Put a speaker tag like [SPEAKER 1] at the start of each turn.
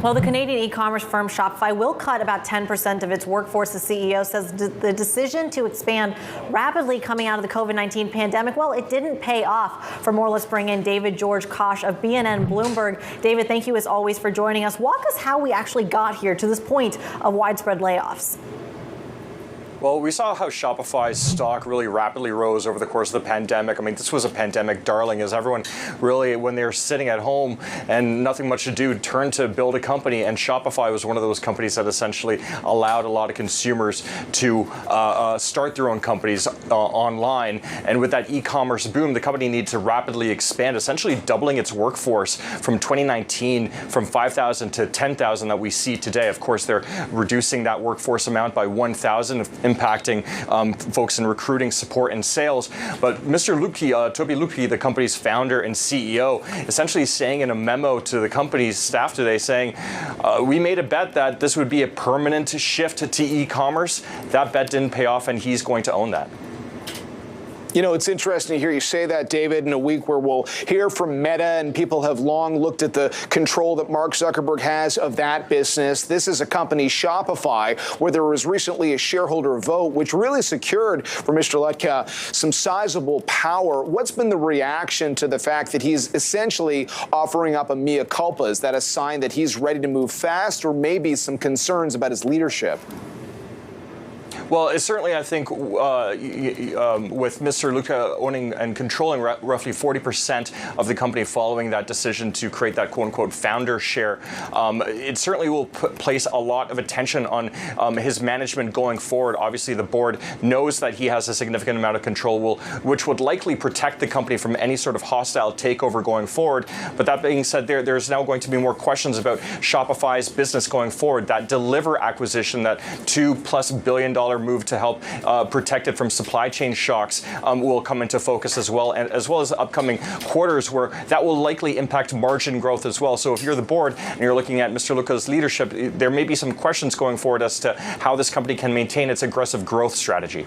[SPEAKER 1] Well, the Canadian e-commerce firm Shopify will cut about 10% of its workforce. The CEO says the decision to expand rapidly coming out of the COVID-19 pandemic, well, it didn't pay off. For more, let's bring in David George Kosh of BNN Bloomberg. David, thank you as always for joining us. Walk us how we actually got here to this point of widespread layoffs.
[SPEAKER 2] Well, we saw how Shopify's stock really rapidly rose over the course of the pandemic. I mean, this was a pandemic darling, as everyone really, when they were sitting at home and nothing much to do, turned to build a company. And Shopify was one of those companies that essentially allowed a lot of consumers to start their own companies online. And with that e-commerce boom, the company needed to rapidly expand, essentially doubling its workforce from 2019 from 5,000 to 10,000 that we see today. Of course, they're reducing that workforce amount by 1,000, impacting folks in recruiting, support, and sales. But Mr. Lutke, Tobi Lutke, the company's founder and CEO, essentially saying in a memo to the company's staff today, saying, we made a bet that this would be a permanent shift to e-commerce. That bet didn't pay off, and he's going to own that.
[SPEAKER 3] You know, it's interesting to hear you say that, David, in a week where we'll hear from Meta, and people have long looked at the control that Mark Zuckerberg has of that business. This is a company, Shopify, where there was recently a shareholder vote, which really secured for Mr. Lutke some sizable power. What's been the reaction to the fact that he's essentially offering up a mea culpa? Is that a sign that he's ready to move fast, or maybe some concerns about his leadership?
[SPEAKER 2] Well, it's certainly, I think, with Mr. Lutke owning and controlling roughly 40% of the company following that decision to create that quote-unquote founder share, it certainly will place a lot of attention on his management going forward. Obviously, the board knows that he has a significant amount of control, which would likely protect the company from any sort of hostile takeover going forward. But that being said, there's now going to be more questions about Shopify's business going forward. That Deliver acquisition, that $2+ billion move to help protect it from supply chain shocks will come into focus as well, and as well as upcoming quarters where that will likely impact margin growth as well. So if you're the board and you're looking at Mr. Lutke's leadership, there may be some questions going forward as to how this company can maintain its aggressive growth strategy.